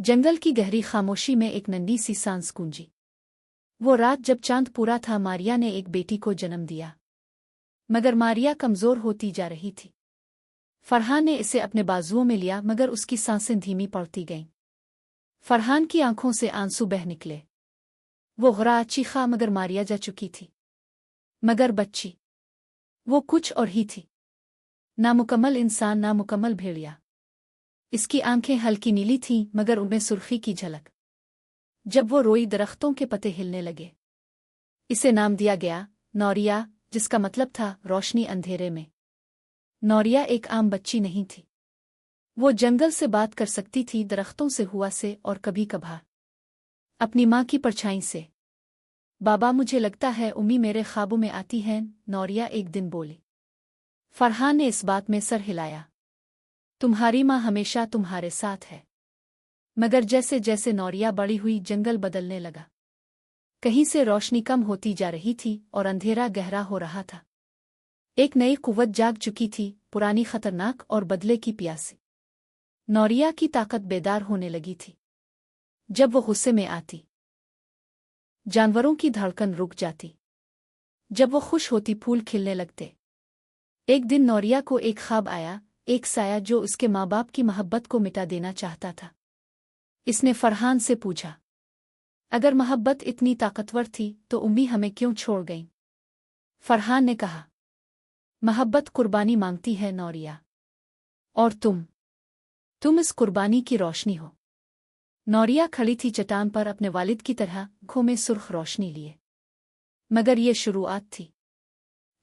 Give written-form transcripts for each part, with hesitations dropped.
जंगल की गहरी खामोशी में एक नन्ही सी सांस गूंजी। वो रात जब चांद पूरा था, मारिया ने एक बेटी को जन्म दिया। मगर मारिया कमजोर होती जा रही थी। फरहान ने इसे अपने बाजुओं में लिया, मगर उसकी सांसें धीमी पड़ती गईं। फरहान की आंखों से आंसू बह निकले। वो घरा चीखा, मगर मारिया जा चुकी थी। मगर बच्ची वो कुछ और ही थी। नामुकम्मल इंसान, नामुकम्मल भेड़िया। इसकी आंखें हल्की नीली थीं, मगर उनमें सुर्खी की झलक। जब वो रोई, दरख्तों के पत्ते हिलने लगे। इसे नाम दिया गया नौरिया, जिसका मतलब था रोशनी अंधेरे में। नौरिया एक आम बच्ची नहीं थी। वो जंगल से बात कर सकती थी, दरख्तों से, हुआ से, और कभी कभार अपनी माँ की परछाई से। बाबा, मुझे लगता है उम्मी मेरे ख्वाबों में आती हैं, नौरिया एक दिन बोली। फरहान ने इस बात में सर हिलाया। तुम्हारी माँ हमेशा तुम्हारे साथ है। मगर जैसे जैसे नौरिया बड़ी हुई, जंगल बदलने लगा। कहीं से रोशनी कम होती जा रही थी और अंधेरा गहरा हो रहा था। एक नई कुव्वत जाग चुकी थी, पुरानी, खतरनाक और बदले की प्यासी। नौरिया की ताकत बेदार होने लगी थी। जब वो गुस्से में आती, जानवरों की धड़कन रुक जाती। जब वो खुश होती, फूल खिलने लगते। एक दिन नौरिया को एक ख्वाब आया, एक साया जो उसके माँ बाप की मोहब्बत को मिटा देना चाहता था। इसने फरहान से पूछा, अगर मोहब्बत इतनी ताकतवर थी तो उम्मी हमें क्यों छोड़ गई? फरहान ने कहा, मोहब्बत कुर्बानी मांगती है नौरिया, और तुम इस कुर्बानी की रोशनी हो। नौरिया खड़ी थी चट्टान पर, अपने वालिद की तरह, आंखों में सुर्ख रोशनी लिए। मगर ये शुरुआत थी।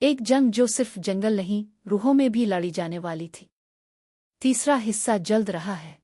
एक जंग जो सिर्फ जंगल नहीं, रूहों में भी लड़ी जाने वाली थी। तीसरा हिस्सा जल्द रहा है।